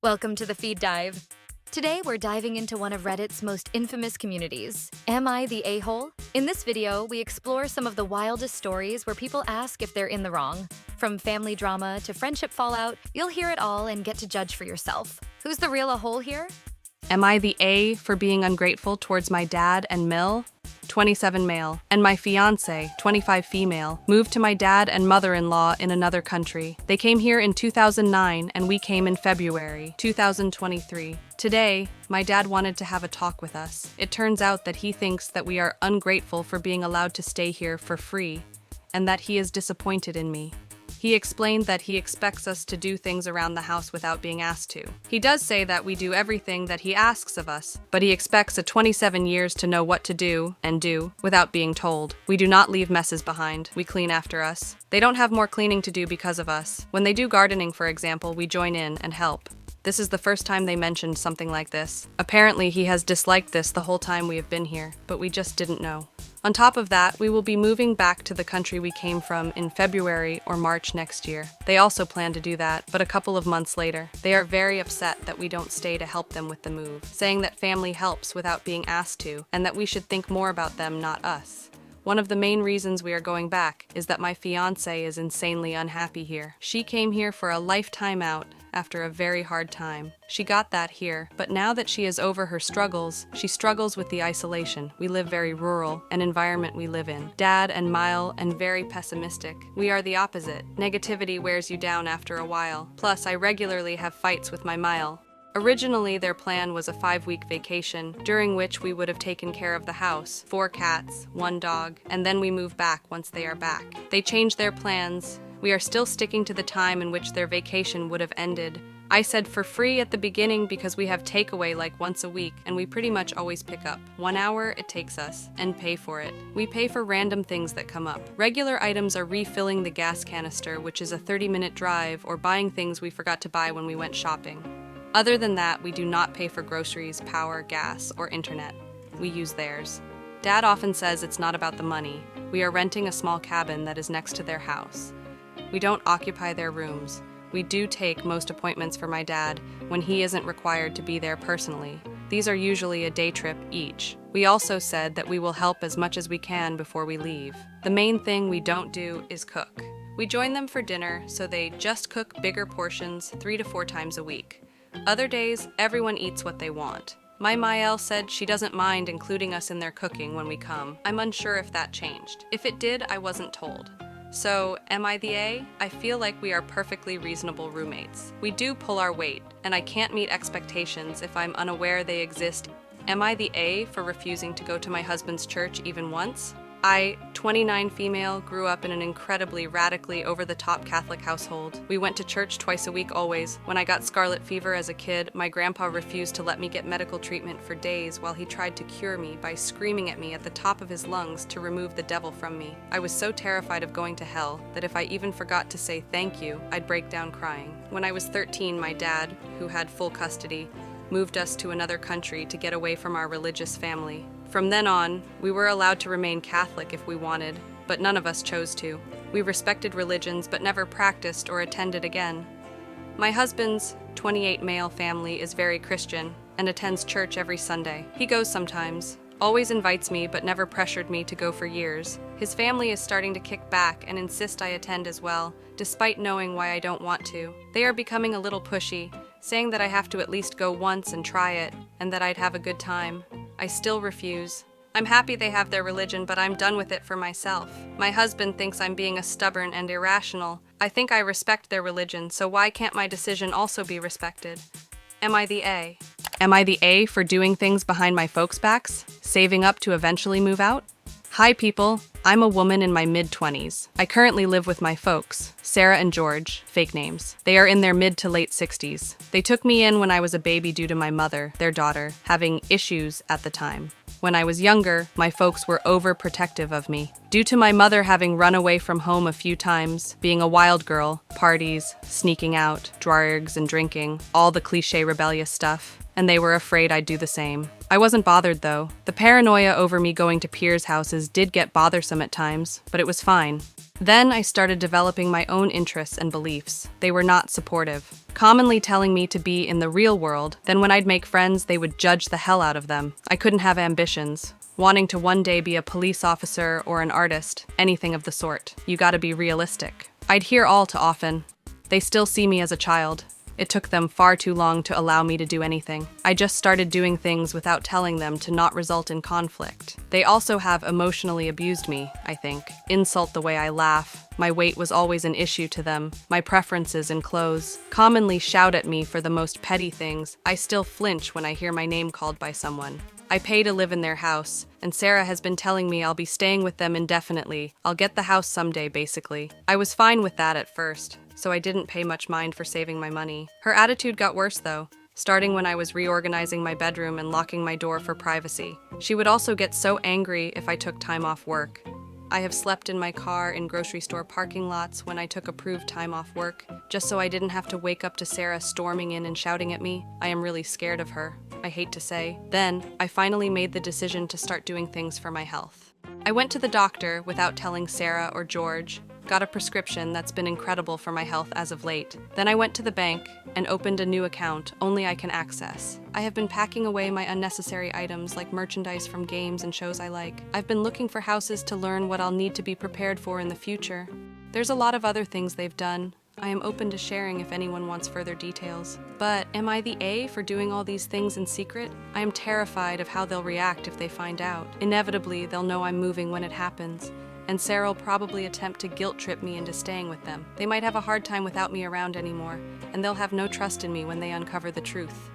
Welcome to the Feed Dive. Today, we're diving into one of Reddit's most infamous communities. Am I the a-hole? In this video, we explore some of the wildest stories where people ask if they're in the wrong. From family drama to friendship fallout, you'll hear it all and get to judge for yourself. Who's the real a-hole here? Am I the A for being ungrateful towards my dad and Mill? 27 male, and my fiance, 25 female, moved to my dad and mother-in-law in another country. They came here in 2009 and we came in February 2023. Today, my dad wanted to have a talk with us. It turns out that he thinks that we are ungrateful for being allowed to stay here for free, and that he is disappointed in me. He explained that he expects us to do things around the house without being asked to. He does say that we do everything that he asks of us, but he expects a 27 years to know what to do and do without being told. We do not leave messes behind. We clean after us. They don't have more cleaning to do because of us. When they do gardening, for example, we join in and help. This is the first time they mentioned something like this. Apparently, he has disliked this the whole time we have been here, but we just didn't know. On top of that, we will be moving back to the country we came from in February or March next year. They also plan to do that, but a couple of months later. They are very upset that we don't stay to help them with the move, saying that family helps without being asked to, and that we should think more about them, not us. One of the main reasons we are going back is that my fiancé is insanely unhappy here. She came here for a lifetime out after a very hard time. She got that here, but now that she is over her struggles, she struggles with the isolation. We live very rural, an environment we live in. Dad and mild and very pessimistic. We are the opposite. Negativity wears you down after a while. Plus, I regularly have fights with my mild. Originally, their plan was a 5-week vacation, during which we would have taken care of the house, 4 cats, 1 dog, and then we move back once they are back. They changed their plans. We are still sticking to the time in which their vacation would have ended. I said for free at the beginning because we have takeaway like once a week, and we pretty much always pick up. 1 hour it takes us, and pay for it. We pay for random things that come up. Regular items are refilling the gas canister, which is a 30-minute drive, or buying things we forgot to buy when we went shopping. Other than that, we do not pay for groceries, power, gas, or internet. We use theirs. Dad often says it's not about the money. We are renting a small cabin that is next to their house. We don't occupy their rooms. We do take most appointments for my dad when he isn't required to be there personally. These are usually a day trip each. We also said that we will help as much as we can before we leave. The main thing we don't do is cook. We join them for dinner, so they just cook bigger portions 3 to 4 times a week. Other days, everyone eats what they want. My Mael said she doesn't mind including us in their cooking when we come. I'm unsure if that changed. If it did, I wasn't told. So, am I the A? I feel like we are perfectly reasonable roommates. We do pull our weight, and I can't meet expectations if I'm unaware they exist. Am I the A for refusing to go to my husband's church even once? I, 29 female, grew up in an incredibly radically over-the-top Catholic household. We went to church twice a week always. When I got scarlet fever as a kid, my grandpa refused to let me get medical treatment for days while he tried to cure me by screaming at me at the top of his lungs to remove the devil from me. I was so terrified of going to hell that if I even forgot to say thank you, I'd break down crying. When I was 13, my dad, who had full custody, moved us to another country to get away from our religious family. From then on, we were allowed to remain Catholic if we wanted, but none of us chose to. We respected religions but never practiced or attended again. My husband's 28 male family is very Christian and attends church every Sunday. He goes sometimes, always invites me but never pressured me to go for years. His family is starting to kick back and insist I attend as well, despite knowing why I don't want to. They are becoming a little pushy, saying that I have to at least go once and try it, and that I'd have a good time. I still refuse. I'm happy they have their religion, but I'm done with it for myself. My husband thinks I'm being a stubborn and irrational. I think I respect their religion, so why can't my decision also be respected? Am I the A? Am I the A for doing things behind my folks' backs? Saving up to eventually move out? Hi people, I'm a woman in my mid-20s. I currently live with my folks, Sarah and George, fake names. They are in their mid to late 60s. They took me in when I was a baby due to my mother, their daughter, having issues at the time. When I was younger, my folks were overprotective of me. Due to my mother having run away from home a few times, being a wild girl, parties, sneaking out, drugs and drinking, all the cliché rebellious stuff, and they were afraid I'd do the same. I wasn't bothered though. The paranoia over me going to peers' houses did get bothersome at times, but it was fine. Then I started developing my own interests and beliefs. They were not supportive, commonly telling me to be in the real world. Then when I'd make friends, they would judge the hell out of them. I couldn't have ambitions, wanting to one day be a police officer or an artist, anything of the sort. You gotta be realistic. I'd hear all too often. They still see me as a child. It took them far too long to allow me to do anything. I just started doing things without telling them to not result in conflict. They also have emotionally abused me, I think. Insult the way I laugh. My weight was always an issue to them. My preferences in clothes. Commonly shout at me for the most petty things. I still flinch when I hear my name called by someone. I pay to live in their house, and Sarah has been telling me I'll be staying with them indefinitely. I'll get the house someday, basically. I was fine with that at first, so I didn't pay much mind for saving my money. Her attitude got worse, though, starting when I was reorganizing my bedroom and locking my door for privacy. She would also get so angry if I took time off work. I have slept in my car in grocery store parking lots when I took approved time off work, just so I didn't have to wake up to Sarah storming in and shouting at me. I am really scared of her, I hate to say. Then, I finally made the decision to start doing things for my health. I went to the doctor without telling Sarah or George, got a prescription that's been incredible for my health as of late. Then I went to the bank and opened a new account only I can access. I have been packing away my unnecessary items like merchandise from games and shows I like. I've been looking for houses to learn what I'll need to be prepared for in the future. There's a lot of other things they've done. I am open to sharing if anyone wants further details. But am I the A for doing all these things in secret? I am terrified of how they'll react if they find out. Inevitably, they'll know I'm moving when it happens, and Sarah will probably attempt to guilt trip me into staying with them. They might have a hard time without me around anymore, and they'll have no trust in me when they uncover the truth.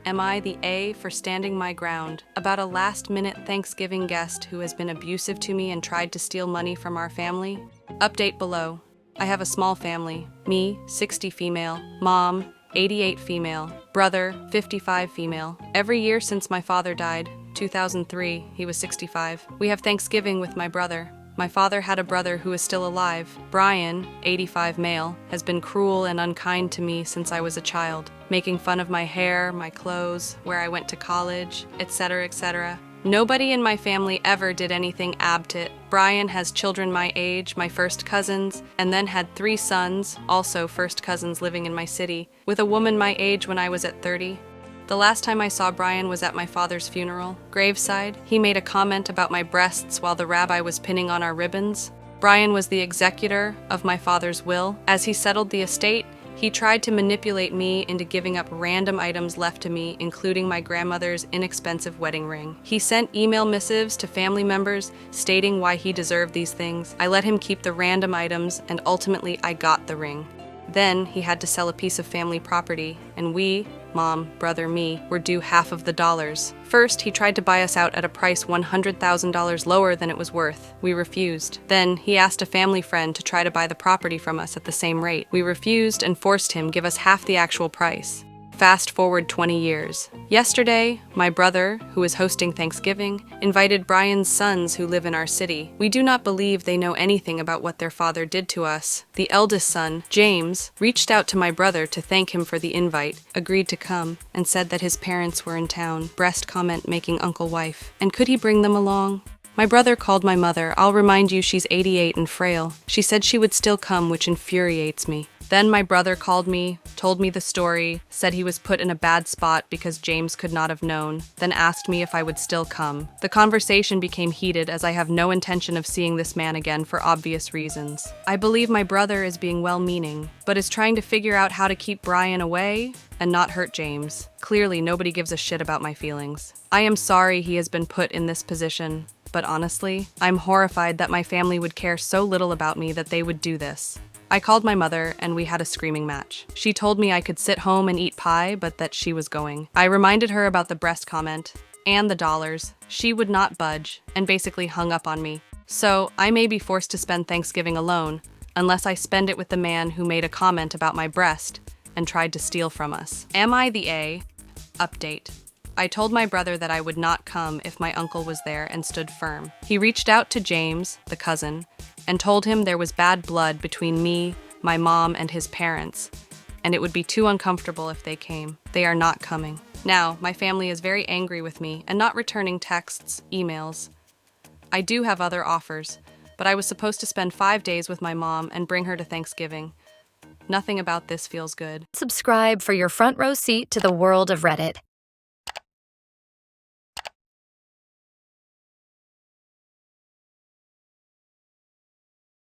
Am I the A for standing my ground about a last-minute Thanksgiving guest who has been abusive to me and tried to steal money from our family? Update below. I have a small family. Me, 60 female. Mom, 88 female. Brother, 55 female. Every year since my father died, 2003, he was 65. We have Thanksgiving with my brother. My father had a brother who is still alive. Brian, 85 male, has been cruel and unkind to me since I was a child, making fun of my hair, my clothes, where I went to college, etc., etc. Nobody in my family ever did anything abtit. Brian has children my age, my first cousins, and then had 3 sons, also first cousins living in my city, with a woman my age when I was at 30. The last time I saw Brian was at my father's funeral. Graveside, he made a comment about my breasts while the rabbi was pinning on our ribbons. Brian was the executor of my father's will. As he settled the estate, he tried to manipulate me into giving up random items left to me, including my grandmother's inexpensive wedding ring. He sent email missives to family members stating why he deserved these things. I let him keep the random items, and ultimately I got the ring. Then he had to sell a piece of family property, and we, Mom, brother, me, were due half of the dollars. First, he tried to buy us out at a price $100,000 lower than it was worth. We refused. Then, he asked a family friend to try to buy the property from us at the same rate. We refused and forced him give us half the actual price. Fast forward 20 years. Yesterday, my brother, who is hosting Thanksgiving, invited Brian's sons who live in our city. We do not believe they know anything about what their father did to us. The eldest son, James, reached out to my brother to thank him for the invite, agreed to come, and said that his parents were in town, breast comment making uncle wife. And could he bring them along? My brother called my mother. I'll remind you she's 88 and frail. She said she would still come, which infuriates me. Then my brother called me, told me the story, said he was put in a bad spot because James could not have known, then asked me if I would still come. The conversation became heated as I have no intention of seeing this man again for obvious reasons. I believe my brother is being well-meaning, but is trying to figure out how to keep Brian away and not hurt James. Clearly, nobody gives a shit about my feelings. I am sorry he has been put in this position, but honestly, I'm horrified that my family would care so little about me that they would do this. I called my mother, and we had a screaming match. She told me I could sit home and eat pie, but that she was going. I reminded her about the breast comment and the dollars. She would not budge, and basically hung up on me. So, I may be forced to spend Thanksgiving alone, unless I spend it with the man who made a comment about my breast and tried to steal from us. Am I the A? Update. I told my brother that I would not come if my uncle was there and stood firm. He reached out to James, the cousin, and told him there was bad blood between me, my mom, and his parents, and it would be too uncomfortable if they came. They are not coming. Now, my family is very angry with me and not returning texts, emails. I do have other offers, but I was supposed to spend 5 days with my mom and bring her to Thanksgiving. Nothing about this feels good. Subscribe for your front row seat to the world of Reddit.